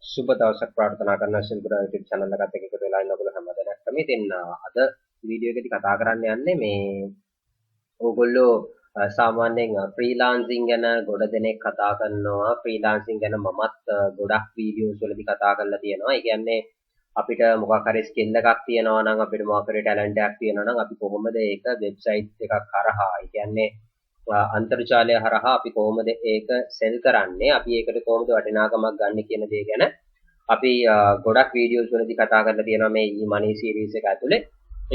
සුබ දවසක් ප්‍රාර්ථනා කරන සිල්බර YouTube channel එකත් එක්ක එකතු වෙලා ඉන්න ඔයගොල්ලෝ හැමදෙනාටම ඉතින් අද වීඩියෝ එකේදී කතා කරන්න යන්නේ මේ ඕගොල්ලෝ සාමාන්‍යයෙන් ෆ්‍රීලාන්සින් ගැන ගොඩ දෙනෙක් කතා කරනවා ෆ්‍රීලාන්සින් ගැන මමත් ගොඩක් වීඩියෝස් වලදී කතා කරලා තියෙනවා. ඒ කියන්නේ අපිට මොකක් හරි ස්කිල් එකක් තියෙනවා නම් අපිට මොකක් හරි ටැලන්ට් එකක් තියෙනවා නම් අපි කොහොමද ඒක වෙබ්සයිට් එකක් කරහා ඒ කියන්නේ අන්තර්ජාලය හරහා අපි කොහොමද ඒක සෙල් කරන්නේ අපි ඒකට කොහොමද වටිනාකමක් ගන්න කියන දේ ගැන අපි ගොඩක් වීඩියෝස් වලදී කතා කරලා තියෙනවා මේ e-money series එක ඇතුලේ.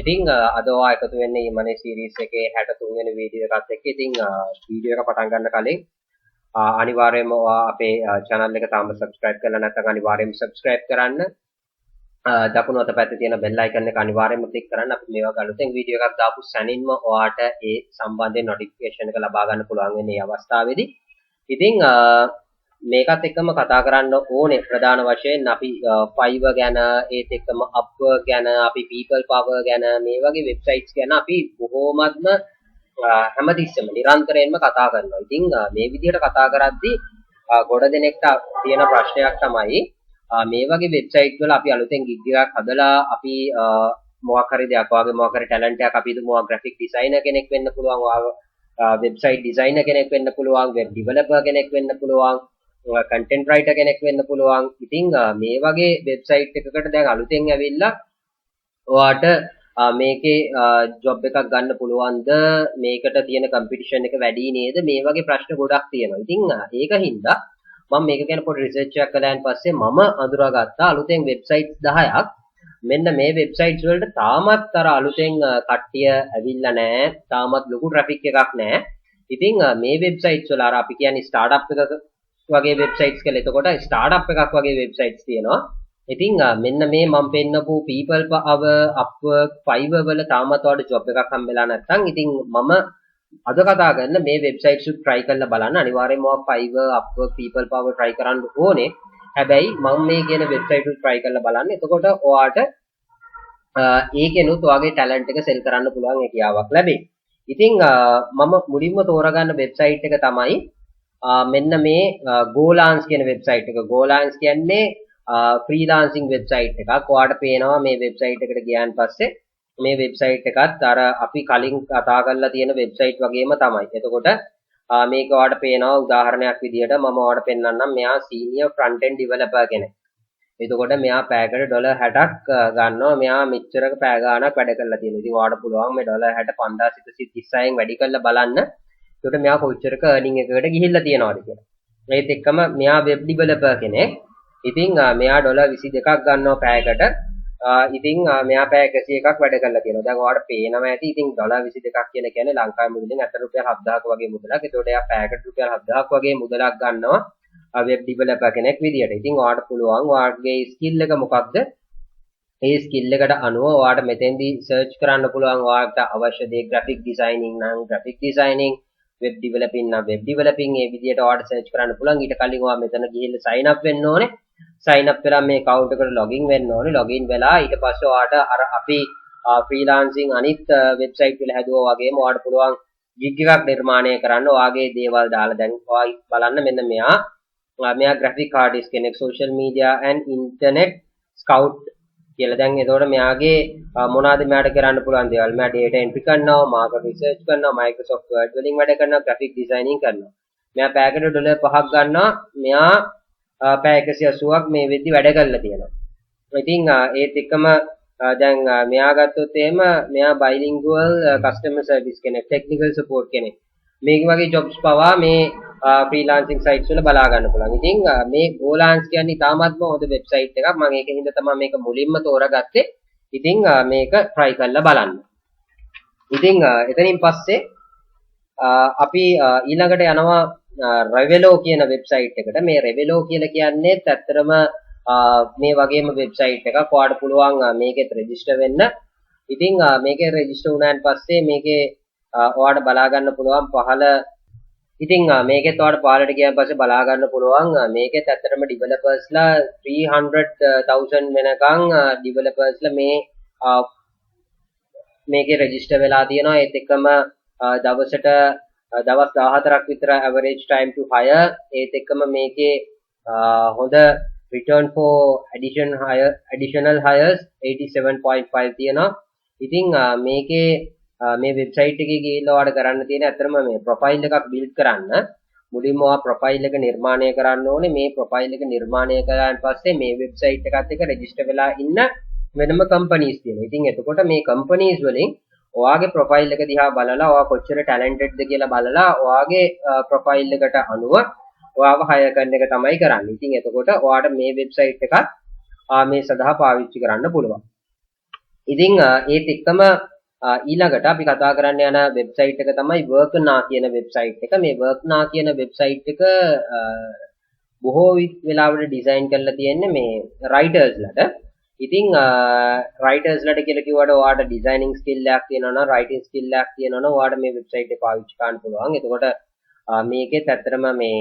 ඉතින් අද ඔයා එකතු වෙන්නේ e-money series එකේ 63 වෙනි වීඩියෝ එකත් එක්ක. ඉතින් වීඩියෝ එක පටන් ගන්න කලින් අනිවාර්යයෙන්ම ඔයා අපේ channel එක තාම subscribe කරලා නැත්නම් අනිවාර්යයෙන්ම subscribe කරන්න. දකුණු අත පැත්තේ තියෙන bell icon එක අනිවාර්යයෙන්ම click කරන්න. අපි මේ වගේ අලුතෙන් වීඩියෝ එකක් දාපු සැනින්ම ඔයාට ඒ සම්බන්ධයෙන් notification එක ලබා ගන්න පුළුවන් වෙන්නේ මේ අවස්ථාවේදී. ඉතින් මේකත් එක්කම කතා කරන්න ඕනේ ප්‍රධාන වශයෙන් අපි Fiverr ගැන ඒත් එක්කම Upwork ගැන අපි people power ගැන මේ වගේ වෙබ්සයිට්ස් ගැන අපි බොහෝමත්ම හැමතිස්සෙම නිරන්තරයෙන්ම කතා කරනවා. ඉතින් මේ විදිහට කතා කරද්දී ගොඩ දෙනෙක්ට තියෙන ප්‍රශ්නයක් තමයි මේ වගේ වෙබ්සයිට් වල අපි අලුතෙන් ගිග් එකක් හදලා අපි මොකක් හරි දෙයක් වගේ මොකක් හරි ටැලන්ට් එකක් අපි දුමු ග්‍රැෆික් ඩිසයිනර් කෙනෙක් වෙන්න පුළුවන් වෙබ්සයිට් ඩිසයිනර් කෙනෙක් වෙන්න පුළුවන් වෙබ් ඩෙවලොපර් කෙනෙක් වෙන්න පුළුවන් කන්ටෙන්ට් රයිටර් කෙනෙක් වෙන්න පුළුවන්. ඉතින් මේ වගේ වෙබ්සයිට් එකකට දැන් අලුතෙන් ඇවිල්ලා ඔයාට මේකේ ජොබ් එකක් ගන්න පුළුවන්ද මේකට තියෙන කම්පිටිෂන් එක වැඩි නේද මේ වගේ ප්‍රශ්න ගොඩක් තියෙනවා. ඉතින් ඒක හින්දා මම මේක ගැන පොඩි රිසර්ච් එකක් කළාන් පස්සේ මම අඳුරාගත්තා අලුතෙන් වෙබ්සයිට්ස් 10ක් මෙන්න මේ වෙබ්සයිට්ස් වලට තාමත් අර අලුතෙන් කට්ටිය ඇවිල්ලා නැහැ. තාමත් ලොකු ට්‍රැෆික් එකක් නැහැ. ඉතින් මේ වෙබ්සයිට්ස් වල අර අපි කියන්නේ ස්ටාර්ට්අප් එකක වගේ වෙබ්සයිට්ස් කියලා. එතකොට ස්ටාර්ට්අප් එකක් වගේ වෙබ්සයිට්ස් තියෙනවා. ඉතින් මෙන්න මේ මම පෙන්නපු people power Upwork Fiverr වල තාමත් ඔයාලට ජොබ් එකක් හම්බෙලා නැත්නම් ඉතින් මම අද කතා කරන මේ වෙබ්සයිට්ස් උත් try කරලා බලන්න. අනිවාර්යයෙන්ම ඔයා Fiverr Upwork people power try කරන්න ඕනේ. හැබැයි මම මේ කියන වෙබ්සයිට් උත් try කරලා බලන්න. එතකොට ඔයාට ඒකෙනුත් ඔයාගේ ටැලන්ට් එක සෙල් කරන්න පුළුවන් හැකියාවක් ලැබෙයි. ඉතින් මම මුලින්ම තෝරගන්න වෙබ්සයිට් එක තමයි මෙන්න මේ Golans කියන වෙබ්සයිට් එක. Golans කියන්නේ freelancing වෙබ්සයිට් එකක්. ඔයාලට පේනවා මේ වෙබ්සයිට් එකට ගියාන් පස්සේ මේ වෙබ්සයිට් එකත් අර අපි කලින් කතා කරලා තියෙන වෙබ්සයිට් වගේම තමයි. එතකොට මේක ඔයාලට පේනවා උදාහරණයක් විදිහට මම ඔයාලට පෙන්නන්නම්. මෙයා senior front end developer කෙනෙක්. එතකොට මෙයා පැයකට $60ක් ගන්නවා. මෙයා මෙච්චරක පැය ගාණක් වැඩ කරලා තියෙනවා. ඉතින් ඔයාලට පුළුවන් මේ $60 5136න් වැඩි කරලා බලන්න. එතකොට මෙයා කොච්චරක earning එකකට ගිහිල්ලා තියනවද කියලා. ඒත් එක්කම මෙයා web developer කෙනෙක්. ඉතින් මෙයා $22ක් ගන්නවා පැයකට. ඉතින් මෙයා පැය 101ක් වැඩ කරලා තියෙනවා. දැන් ඔයාලට පේනවා ඇති. ඉතින් $22ක් කියන කියන්නේ ලංකාවේ මුදලින් අතට රුපියල් 7000ක වගේ මුදලක්. ඒතකොට එයා පැයකට රුපියල් 7000ක් වගේ මුදලක් ගන්නවා web developer කෙනෙක් විදියට. ඉතින් ඔයාලට පුළුවන් ඔයාගේ skill එක මොකක්ද? ඒ skill එකට අනුව ඔයාලට මෙතෙන්දී search කරන්න පුළුවන් ඔයාලට අවශ්‍ය දේ graphic designing නම් graphic designing web developing නම් web developing මේ විදියට ඔයාලට search කරන්න පුළුවන්. ඊට කලින් ඔයා මෙතන ගිහිල්ලා sign up වෙන්න ඕනේ. sign up වෙලා මේ account එකට login වෙන්න ඕනේ. login වෙලා ඊට පස්සේ ඔයාට අර අපි freelancing අනිත් website වල හැදුවා වගේම ඔයාට පුළුවන් gig එකක් නිර්මාණය කරන්න. ඔයාගේ දේවල් දාලා දැන් ඔයා බලන්න මෙන්න මෙයා graphic artist කෙනෙක් social media and internet scout කියලා. දැන් එතකොට මෙයාගේ මොනවාද මෙයාට කරන්න පුළුවන් දේවල්? මෙයා data entry කරනවා, market research කරනවා, Microsoft Word වලින් වැඩ කරනවා, graphic designing කරනවා. මෙයා පැයකට $5ක් ගන්නවා. මෙයා පැය 180ක් මේ වෙද්දි වැඩ කරලා තියෙනවා. ඉතින් ඒත් එක්කම දැන් මෙයා ගත්තොත් එහෙම මෙයා bilingual customer service කෙනෙක්, technical support කෙනෙක්. මේ වගේ jobs පවා මේ freelancing sites වල බලා ගන්න පුළුවන්. ඉතින් මේ Golans කියන්නේ ඉතාමත්ම හොඳ වෙබ්සයිට් එකක්. මම ඒකෙන් හින්දා තමයි මේක මුලින්ම තෝරාගත්තේ. ඉතින් මේක try කරලා බලන්න. ඉතින් එතනින් පස්සේ අපි ඊළඟට යනවා Revelo කියන වෙබ්සයිට් එකට. මේ Revelo කියලා කියන්නේ ඇත්තටම මේ වගේම වෙබ්සයිට් එකක්. ඔයාලට පුළුවන් මේකෙත් රෙජිස්ටර් වෙන්න. ඉතින් මේකේ රෙජිස්ටර් වුණාන් පස්සේ මේකේ ඔයාලට බලා ගන්න පුළුවන් පහළ. ඉතින් මේකෙත් ඔයාලට පහළට ගියාන් පස්සේ බලා ගන්න පුළුවන් මේකෙත් ඇත්තටම ඩෙවලොපර්ස්ලා 300,000 වෙනකන් ඩෙවලොපර්ස්ලා මේකේ රෙජිස්ටර් වෙලා තියෙනවා. ඒත් එක්කම දවසට දවස් 14ක් විතර average time to hire. ඒත් එක්කම මේකේ හොඳ return for additional hires 87.5 තියෙනවා. ඉතින් මේකේ මේ වෙබ්සයිට් එකේ ගිහිල්ලා ඔයාලට කරන්න තියෙන අතරම මේ ප්‍රොෆයිල් එකක් බිල්ඩ් කරන්න. මුලින්ම ඔයා ප්‍රොෆයිල් එක නිර්මාණය කරන්න ඕනේ. මේ ප්‍රොෆයිල් එක නිර්මාණය කරාන් පස්සේ මේ වෙබ්සයිට් එකත් එක්ක රෙජිස්ටර් වෙලා ඉන්න වෙනම කම්පනීස් තියෙනවා. ඉතින් එතකොට මේ කම්පනීස් වලින් ඔයාගේ ප්‍රොෆයිල් එක දිහා බලලා ඔයා කොච්චර ටැලන්ටඩ්ද කියලා බලලා ඔයාගේ ප්‍රොෆයිල් එකට අනුව ඔයාව හයර් කරන එක තමයි කරන්නේ. ඉතින් එතකොට ඔයාට මේ වෙබ්සයිට් එකත් මේ සඳහා පාවිච්චි කරන්න පුළුවන්. ඉතින් ඒත් එක්කම ඊළඟට අපි කතා කරන්න යන වෙබ්සයිට් එක තමයි workna කියන වෙබ්සයිට් එක. මේ workna කියන වෙබ්සයිට් එක බොහෝ වෙලාවට ඩිසයින් කරලා තියෙන්නේ මේ රයිටර්ස්ලට. ඉතින් රයිටර්ස්ලට කියලා කිව්වට ඔයාට ඩිසයිනින් ස්කිල් එකක් තියෙනවා නම් රයිටින් ස්කිල් එකක් තියෙනවා නම් ඔයාට මේ වෙබ්සයිට් එක පාවිච්චි කරන්න පුළුවන්. එතකොට මේකෙත් ඇත්තටම මේ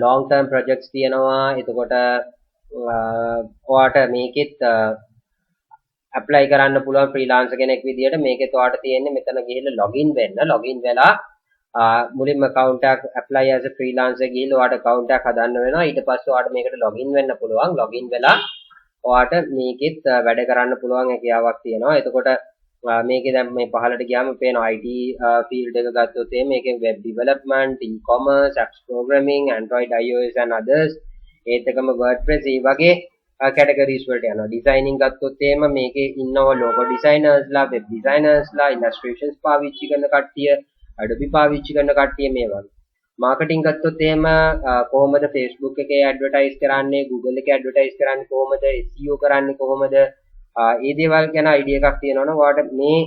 long term projects තියෙනවා. එතකොට ඔයාට මේකෙත් apply කරන්න පුළුවන් freelancer කෙනෙක් විදියට. මේකෙත් ඔයාට තියෙන්නේ මෙතන ගිහිල්ලා login වෙන්න. login වෙලා මුලින්ම account එකක් apply as a freelancer ගිහිල්ලා ඔයාට account එකක් හදන්න වෙනවා. ඊට පස්සේ ඔයාට මේකට login වෙන්න පුළුවන්. login වෙලා ඔයාට මේකෙත් වැඩ කරන්න පුළුවන් හැකියාවක් තියෙනවා. එතකොට මේකේ දැන් මේ පහළට ගියාම පේන IT field එක ගත්තොත් මේකේ web development, e-commerce, apps programming, Android, iOS and others, ඒත් එකම WordPress ඒ වගේ categories වලට යනවා. designing ගත්තොත් මේකේ ඉන්නවා logo designers ලා, web designers ලා, illustrations පාවිච්චි කරන කට්ටිය, Adobe පාවිච්චි කරන කට්ටිය මේ වගේ. marketing ගත්තොත් කොහොමද Facebook එකේ advertise කරන්නේ, Google එකේ advertise කරන්නේ කොහොමද, SEO කරන්නේ කොහොමද, ඒ දේවල් ගැන idea එකක් තියෙනවනම් ඔයාලට මේ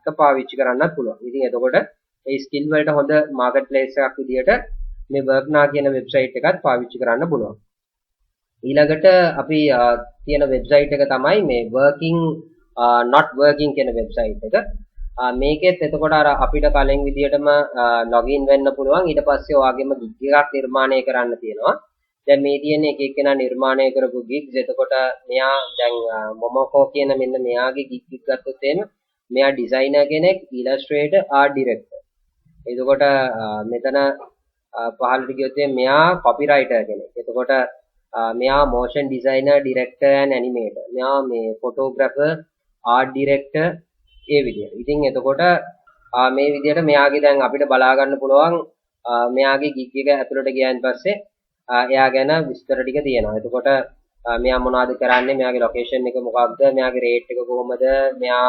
එක පාවිච්චි කරන්නත් පුළුවන්. ඉතින් එතකොට මේ skill වලට හොඳ marketplace එකක් විදියට මේ workna කියන website එකත් පාවිච්චි කරන්න පුළුවන්. ඊළඟට අපි තියෙන website එක තමයි මේ working not working කියන website එක. මේකෙත් එතකොට අර අපිට කලින් විදියටම login වෙන්න පුළුවන්. ඊට පස්සේ ඔයාගෙම gig එකක් නිර්මාණය කරන්න තියෙනවා. දැන් මේ තියෙන එක එක්කෙනා නිර්මාණය කරපු gigs. එතකොට මෙයා දැන් මොමොකෝ කියන මෙන්න මෙයාගේ gig එක ගත්තොත් මෙයා designer කෙනෙක්, illustrator, art director. එතකොට මෙතන පහළට ගියොත් මෙයා copywriter කෙනෙක්. එතකොට මෙයා motion designer, director and animator. මෙයා මේ photographer, art director ඒ විදියට. ඉතින් එතකොට මේ විදියට මෙයාගේ දැන් අපිට බලා ගන්න පුළුවන් මෙයාගේ gig එක ඇතුළට ගියන් පස්සේ එයා ගැන විස්තර ටික තියෙනවා. එතකොට මෙයා මොනවද කරන්නේ, මෙයාගේ location එක මොකක්ද, මෙයාගේ rate එක කොහොමද, මෙයා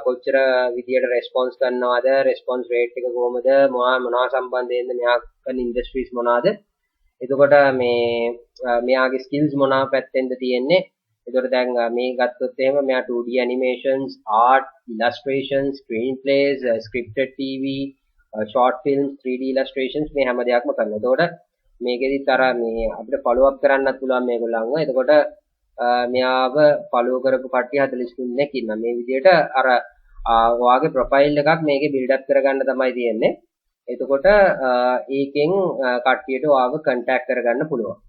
කොච්චර විදියට response කරනවද, response rate එක කොහොමද, මොනවා සම්බන්ධයෙන්ද, මෙයා කරන industries මොනවද. එතකොට මෙයාගේ skills මොනවා පැත්තෙන්ද තියෙන්නේ. එතකොට දැන් මේ ගත්තොත් මෙයා 2D animations, art, illustrations, screenplays, scripted TV, short films, 3D illustrations මේ හැම දෙයක්ම කරනවා. එතකොට මේකෙදිත් අර මේ අපිට follow up කරන්නත් පුළුවන් මේගොල්ලන්ව. එතකොට මෙයාව follow කරපු කට්ටිය 43 ඉන්නවා. මේ විදිහට අර ඔයාගේ profile එකක් මේකේ build up කරගන්න තමයි තියෙන්නේ. එතකොට ඒකෙන් කට්ටියට ඔයාව contact කරගන්න පුළුවන්.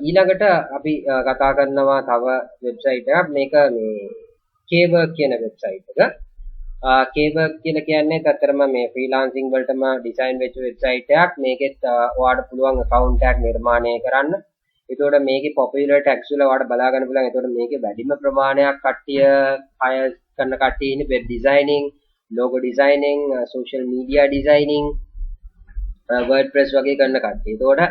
ඊළඟට අපි කතා කරනවා තව වෙබ්සයිට් එකක්. මේක මේ Kwork කියන වෙබ්සයිට් එක. Kwork කියලා කියන්නේ ඇත්තටම මේ freelancing වලටම ඩිසයින් වෙච්ච වෙබ්සයිට් එකක්. මේකෙත් ඔයාලට පුළුවන් account එකක් නිර්මාණය කරන්න. එතකොට මේකේ popular tags වල ඔයාලට බලා ගන්න පුළුවන්. එතකොට මේකේ වැඩිම ප්‍රමාණයක් කට්ටිය hire කරන කට්ටිය ඉන්නේ web designing, logo designing, social media designing, WordPress වගේ කරන කට්ටිය. එතකොට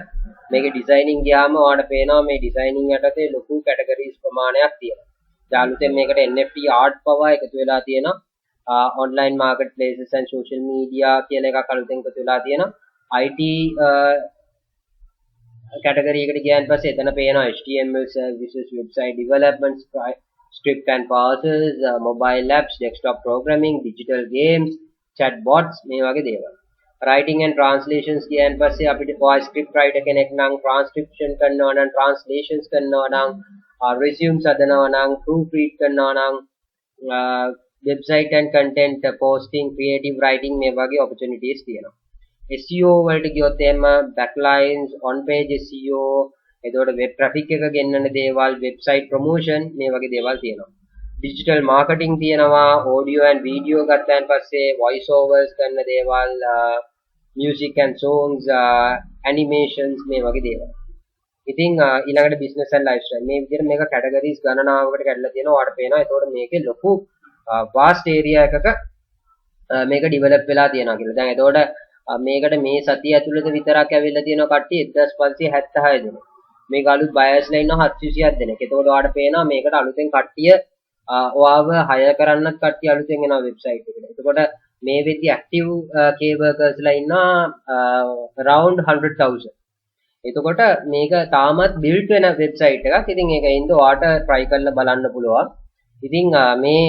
මේකේ designing ගියාම ඔයාලට පේනවා මේ designing යටතේ ලොකු categories ප්‍රමාණයක් තියෙනවා. යාළුවෙන් මේකට NFT art පවා එකතු වෙලා තියෙනවා. online marketplaces and social media කියලා එකක් අලුතෙන් එකතු වෙලා තියෙනවා. IT category එකට ගියන් පස්සේ එතන පේනවා HTML services, website development, script and parsers, mobile apps, desktop programming, digital games, chatbots මේ වගේ දේවල්. writing and translations කියන් පස්සේ අපිට ඔය script writer කෙනෙක් නම් transcription කරනවා නම් translations කරනවා නම් resumes හදනවා නම් proofread කරනවා නම් website and content posting, creative writing මේ වගේ opportunities තියෙනවා. SEO වලට ගියොත් backlines, on page SEO, එතකොට web traffic එක ගෙන්නන දේවල්, website promotion මේ වගේ දේවල් තියෙනවා. digital marketing තියෙනවා, audio and video ගත්තන් පස්සේ voice overs කරන දේවල්, music and songs, animations මේ වගේ දේවල්. ඉතින් ඊළඟට business and lifestyle මේ විදිහට මේක categories ගණනාවකට කැඩලා තියෙනවා. ඔයාලට පේනවා. ඒතකොට මේකේ ලොකු vast area එකක මේක develop වෙලා තියෙනවා කියලා. දැන් එතකොට මේකට මේ සතිය ඇතුළත විතරක් ඇවිල්ලා තියෙන කට්ටිය 1576 දෙනෙක්. මේක අලුත් බයර්ස්ලා ඉන්නවා 730ක් දෙනෙක්. එතකොට ඔයාලට පේනවා මේකට අලුතෙන් කට්ටිය ඔයාව hire කරන්නත් කට්ටිය අලුතෙන් එනවා වෙබ්සයිට් එකට. එතකොට මේ වෙද්දි active key workersලා ඉන්නවා around 100,000. එතකොට මේක තාමත් built වෙන වෙබ්සයිට් එකක්. ඉතින් ඒකින්ද ඔයාට try කරලා බලන්න පුළුවන්. ඉතින් මේ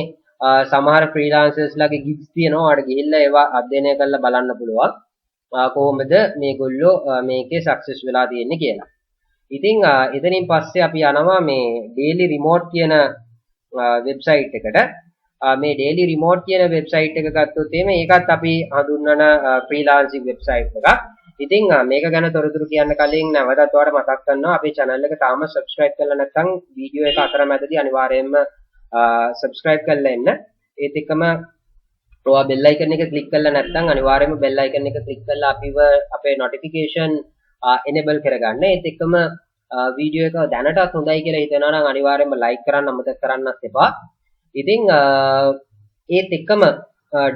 සමහර freelancers ලාගේ gigs තියෙනවා. ඔයාලට ගිහිල්ලා ඒවා අධ්‍යයනය කරලා බලන්න පුළුවන්. කොහොමද මේගොල්ලෝ මේකේ success වෙලා තියෙන්නේ කියලා. ඉතින් එතනින් පස්සේ අපි යනවා මේ daily remote කියන වෙබ්සයිට් එකට. මේ daily remote කියන වෙබ්සයිට් එක ගත්තොත් මේකත් අපි හඳුන්වන freelancing වෙබ්සයිට් එකක්. ඉතින් මේක ගැන තොරතුරු කියන්න කලින් නැවතත් ඔයාලට මතක් කරනවා අපේ channel එක තාම subscribe කරලා නැත්නම් වීඩියෝ එක අතරමැදදී අනිවාර්යයෙන්ම subscribe කරලා එන්න. ඒත් එක්කම ඔයා bell icon එක click කරලා නැත්නම් අනිවාර්යයෙන්ම bell icon එක click කරලා අපිව අපේ notification enable කරගන්න. ඒත් එක්කම වීඩියෝ එක දැනටත් හොඳයි කියලා හිතනවා නම් අනිවාර්යයෙන්ම like කරන්න අමතක කරන්නත් එපා. ඉතින් ඒත් එක්කම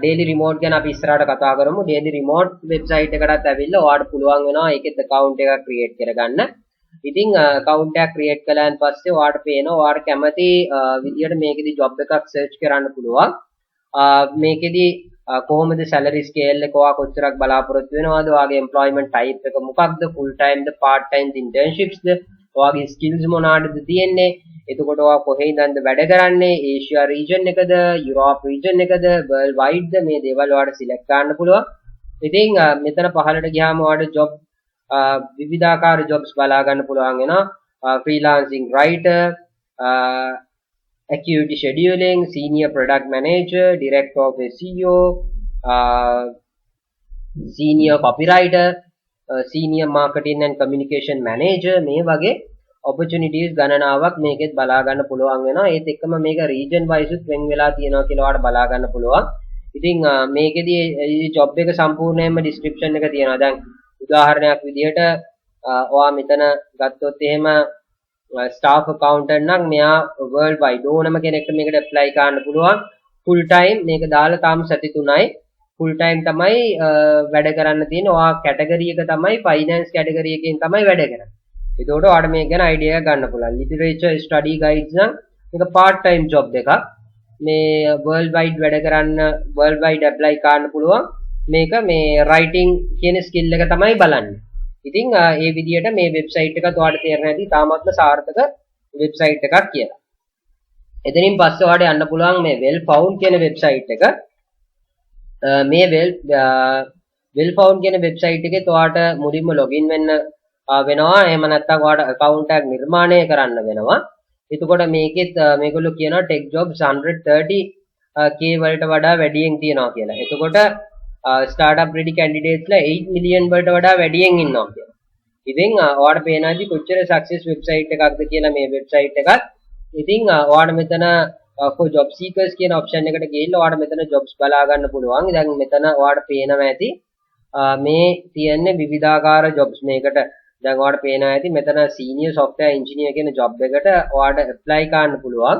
daily remote ගැන අපි ඉස්සරහට කතා කරමු. daily remote website එකකටත් ඇවිල්ලා ඔයාලට පුළුවන් වෙනවා ඒකෙත් account එකක් create කරගන්න. ඉතින් account එකක් create කළාන් පස්සේ ඔයාලට පේනවා ඔයාලට කැමති විදියට මේකෙදි job එකක් search කරන්න පුළුවන්. මේකෙදි කොහොමද salary scale එක ඔයා කොච්චරක් බලාපොරොත්තු වෙනවද? ඔයාගේ employment type එක මොකක්ද? full time ද part time ද internships ද? ඔයාගේ skills මොනවාද තියෙන්නේ? එතකොට ඔයා කොහේඳන්ද වැඩ කරන්නේ? Asia region එකද? Europe region එකද? world wide ද? මේ දේවල් ඔයාලට select කරන්න පුළුවන්. ඉතින් මෙතන පහළට ගියාම ඔයාලට job විවිධාකාර jobs බලා ගන්න පුළුවන් වෙනවා. freelancing writer, activity scheduling, senior product manager, director of SEO, senior copywriter, senior marketing and communication manager මේ වගේ opportunities ගණනාවක් මේකෙත් බලා ගන්න පුළුවන් වෙනවා. ඒත් එක්කම මේක region wise උත් වෙන් වෙලා තියෙනවා කියලා ඔයාලට බලා ගන්න පුළුවන්. ඉතින් මේකෙදි මේ job එක සම්පූර්ණයෙන්ම description එක තියෙනවා. දැන් උදාහරණයක් විදිහට ඔයා මෙතන ගත්තොත් එහෙම staff accountant නම් මෙයා world wide ඕනම කෙනෙක්ට මේකට apply කරන්න පුළුවන්. full time මේක දාලා තාම සති 3යි. full time තමයි වැඩ කරන්න තියෙන්නේ. ඔයා category එක තමයි finance category එකෙන් තමයි වැඩ කරන්නේ. ඒකට ඔයාලට මේක ගැන idea එකක් ගන්න පුළුවන්. literature study guides නම් මේක part time job එකක්. මේ world wide වැඩ කරන්න world wide apply කරන්න පුළුවන්. මේක මේ writing කියන skill එක තමයි බලන්නේ. ඉතින් ඒ විදිහට මේ වෙබ්සයිට් එකත් ඔයාලට තේරෙන්නේ නැති තාමත්ම සාර්ථක වෙබ්සයිට් එකක් කියලා. එතනින් පස්සේ ඔයාලට යන්න පුළුවන් මේ well found කියන වෙබ්සයිට් එක. මේ well found කියන වෙබ්සයිට් එකේ ඔයාලට මුලින්ම login වෙන්න වෙනවා. එහෙම නැත්නම් ඔයාලට account එකක් නිර්මාණය කරන්න වෙනවා. එතකොට මේකෙත් මේගොල්ලෝ කියනවා tech jobs 130k වලට වඩා වැඩියෙන් තියෙනවා කියලා. එතකොට startup ready candidates ලා 8 million වලට වඩා වැඩියෙන් ඉන්නවා කියලා. ඉතින් ඔයාලට පේනවාදි කොච්චර success website එකක්ද කියලා මේ website එකත්. ඉතින් ඔයාලට මෙතන for job seekers කියන option එකට ගිහිල්ලා ඔයාලට මෙතන jobs බලා ගන්න පුළුවන්. දැන් මෙතන ඔයාලට පේනවා ඇති මේ තියෙන්නේ විවිධාකාර jobs මේකට. දැන් ඔයාලට පේනවා ඇති මෙතන senior software engineer කියන job එකට ඔයාලට apply කරන්න පුළුවන්.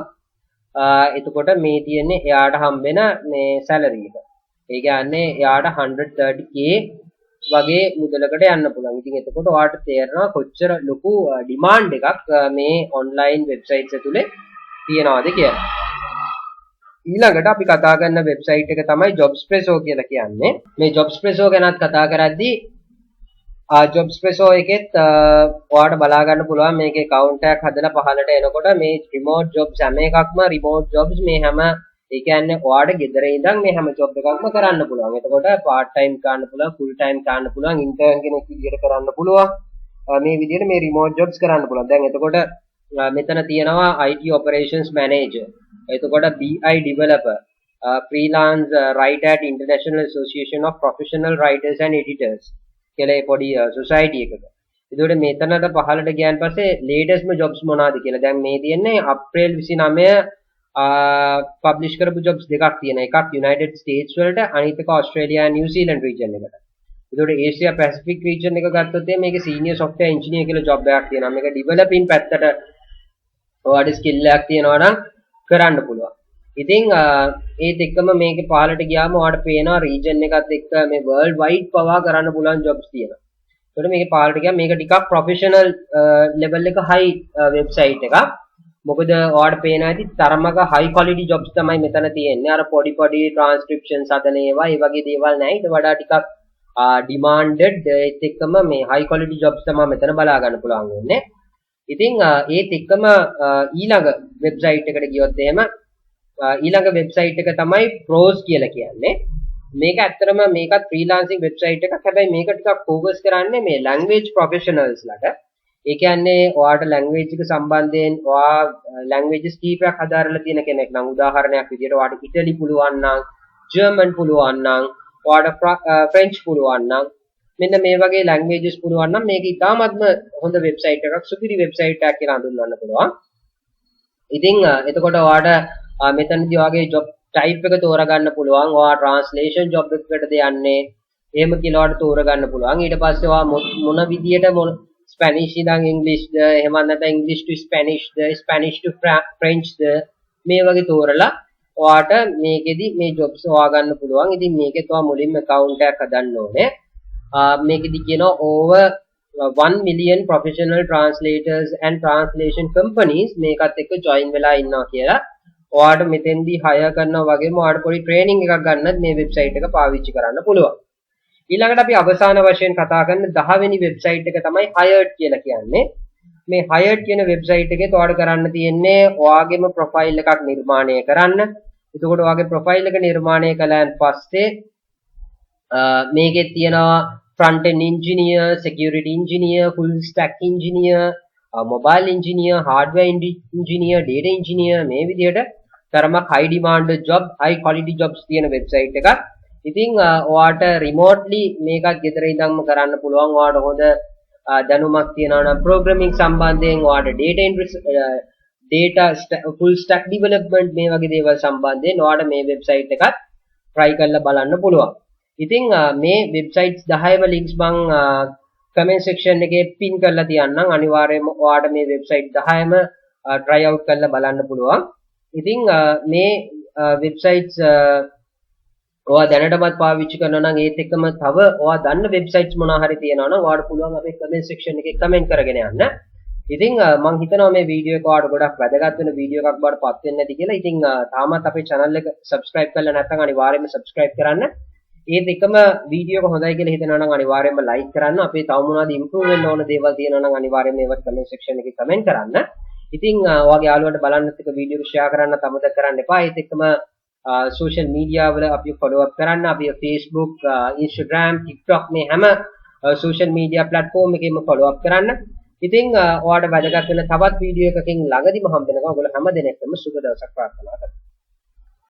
එතකොට මේ තියෙන්නේ එයාට හම්බෙන මේ salary එක. ඒ කියන්නේ එයාට 130k වගේ මුදලකට යන්න පුළුවන්. ඉතින් එතකොට ඔයාලට තේරෙනවා කොච්චර ලොකු demand එකක් මේ online websites ඇතුලේ තියනවාද කියලා. ඊළඟට අපි කතා කරන වෙබ්සයිට් එක තමයි Jobspresso කියලා කියන්නේ. මේ Jobspresso ගැනත් කතා කරද්දී Jobspresso එකෙත් ඔයාලට බලා ගන්න පුළුවන් මේකේ account එකක් හදලා පහළට එනකොට මේ remote jobs හැම එකක්ම remote jobs මේ හැම ඒ කියන්නේ ඔයාලට ගෙදර ඉඳන් මේ හැම job එකක්ම කරන්න පුළුවන්. එතකොට part time කරන්න පුළුවන්, full time කරන්න පුළුවන්, intern කෙනෙක් විදියට කරන්න පුළුවන්. මේ විදියට මේ remote jobs කරන්න පුළුවන්. දැන් එතකොට මෙතන තියෙනවා IT operations manager. එතකොට BI developer, freelance writer at International Association of Professional Writers and Editors කියලා පොඩි society එකක. එතකොට මෙතනට පහළට ගියන් පස්සේ latestම jobs මොනවාද කියලා. දැන් මේ තියෙන්නේ අප්‍රේල් 29 publish කරපු jobs දෙකක් තියෙනවා. එකක් United States වලට, අනිත් එක Australia and New Zealand region එකට. ඒතකොට ඒසියා පැසිෆික් රීජන් එක ගත්තොත් මේකේ සීනියර් සොෆ්ට්වෙයාර් ඉංජිනේර් කියලා ජොබ් එකක් තියෙනවා. මේක ඩෙවලොපින් පැත්තට ඔයාලට ස්කිල් එකක් තියෙනවා නම් කරන්න පුළුවන්. ඉතින් ඒත් එක්කම මේකේ පහලට ගියාම ඔයාලට පේනවා රීජන් එකත් එක්ක මේ වර්ල්ඩ් වයිඩ් පවා කරන්න පුළුවන් ජොබ්ස් තියෙනවා. ඒතකොට මේකේ පහලට ගියාම මේක ටිකක් ප්‍රොෆෙෂනල් ලෙවල් එක හයි වෙබ්සයිට් එකක්. මොකද ඔයාලට පේනවා ඇති තරමක හයි ක්වොලිටි ජොබ්ස් තමයි මෙතන තියෙන්නේ. අර පොඩි පොඩි ට්‍රාන්ස්ක්‍රිප්ෂන්ස් හදන ඒවා, ඒ වගේ දේවල් නැහැ. ඊට වඩා ටිකක් demanded ඒත් එක්කම මේ high quality jobs තමයි මෙතන බලා ගන්න පුළුවන් වෙන්නේ. ඉතින් ඒත් එක්කම ඊළඟ වෙබ්සයිට් එකට ගියොත් එහෙම ඊළඟ වෙබ්සයිට් එක තමයි pros කියලා කියන්නේ. මේක ඇත්තටම මේකත් freelancing වෙබ්සයිට් එකක්. හැබැයි මේක ටිකක් focus කරන්නේ මේ language professionals ලට. ඒ කියන්නේ ඔයාට language එක සම්බන්ධයෙන් ඔයා languages කීපයක් හදාරලා තියෙන කෙනෙක් නම් උදාහරණයක් විදිහට ඔයාට ඉටලි පුළුවන් නම්, ජර්මන් පුළුවන් නම්, ඔයාට ෆ්‍රෙන්ච් පුළුවන් නම් මෙන්න මේ වගේ ලැන්ග්වේජස් පුළුවන් නම් මේක ඉතාමත්ම හොඳ වෙබ්සයිට් එකක්, සුපිරි වෙබ්සයිට් එකක් කියලා හඳුන්වන්න පුළුවන්. ඉතින් එතකොට ඔයාට මෙතනදී ඔයාගේ ජොබ් ටයිප් එක තෝරගන්න පුළුවන්. ඔයා ට්‍රාන්ස්ලේෂන් ජොබ් එකකටද යන්නේ එහෙම කියලා ඔයාට තෝරගන්න පුළුවන්. ඊට පස්සේ ඔයා මොන විදියට ස්පැනිෂ් ඉඳන් ඉංග්‍රීසිද එහෙම නැත්නම් ඉංග්‍රීසි ටු ස්පැනිෂ්ද, ස්පැනිෂ් ටු ෆ්‍රෙන්ච්ද මේ වගේ තෝරලා ඔයාට මේකෙදි මේ ජොබ්ස් හොයාගන්න පුළුවන්. ඉතින් මේකෙත් ඔයා මුලින්ම account එකක් හදන්න ඕනේ. මේකෙදි කියනවා over 1 million professional translators and translation companies මේකත් එක්ක join වෙලා ඉන්නවා කියලා. ඔයාට මෙතෙන්දී hire කරනවා වගේම ඔයාට පොඩි training එකක් ගන්නත් මේ website එක පාවිච්චි කරන්න පුළුවන්. ඊළඟට අපි අවසාන වශයෙන් කතා කරන 10 වෙනි website එක තමයි hired කියලා කියන්නේ. මේ hired කියන website එකේ ඔයාට කරන්න තියෙන්නේ ඔයාගේම profile එකක් නිර්මාණය කරන්න. එතකොට ඔයාගේ profile එක නිර්මාණය කළාන් පස්සේ මේකේ තියෙනවා front end engineer, security engineer, full stack engineer, mobile engineer, hardware engineer, data engineer මේ විදිහට තරමක් high demand job, high quality jobs තියෙන website එකක්. ඉතින් ඔයාට remotely මේකත් ගෙදර ඉඳන්ම කරන්න පුළුවන්. ඔයාට හොඳ දැනුමක් තියෙනවා නම් programming සම්බන්ධයෙන් ඔයාට data full stack development මේ වගේ දේවල් සම්බන්ධයෙන් ඔයාට මේ වෙබ්සයිට් එකත් try කරලා බලන්න පුළුවන්. ඉතින් මේ වෙබ්සයිට්ස් 10ම links මම comment section එකේ pin කරලා තියන්නම්. අනිවාර්යයෙන්ම ඔයාට මේ වෙබ්සයිට් 10ම try out කරලා බලන්න පුළුවන්. ඉතින් මේ වෙබ්සයිට්ස් ඔයා දැනටමත් පාවිච්චි කරනවා නම් ඒත් එක්කම තව ඔයා දන්න වෙබ්සයිට්ස් මොනවා හරි තියෙනවා නම් ඔයාට පුළුවන් අපේ comment section එකේ comment කරගෙන යන්න. ඉතින් මම හිතනවා මේ වීඩියෝ එක ඔයාලට ගොඩක් වැදගත් වෙන වීඩියෝ එකක් බවට පත් වෙන්නේ නැති කියලා. ඉතින් තාමත් අපේ channel එක subscribe කරලා නැත්නම් අනිවාර්යයෙන්ම subscribe කරන්න. ඒත් එකම වීඩියෝ එක හොඳයි කියලා හිතනවා නම් අනිවාර්යයෙන්ම like කරන්න. අපේ තව මොනවද improve වෙන්න ඕන දේවල් තියෙනවා නම් අනිවාර්යයෙන්ම ඒවත් comment section එකේ comment කරන්න. ඉතින් ඔයාගේ යාළුවන්ට බලන්නත් එක වීඩියෝ එක share කරන්න අමතක කරන්න එපා. ඒත් එක්කම social media වල අපි follow up කරන්න. අපි Facebook, Instagram, TikTok මේ හැම social media platform එකෙම follow up කරන්න. ඉතින් ඔයාලට වැදගත් වෙන තවත් වීඩියෝ එකකින් ළඟදිම හම්බ වෙනවා. ඔයගොල්ලෝ හැම දිනෙකම සුබ දවසක් ප්‍රාර්ථනා කරනවා.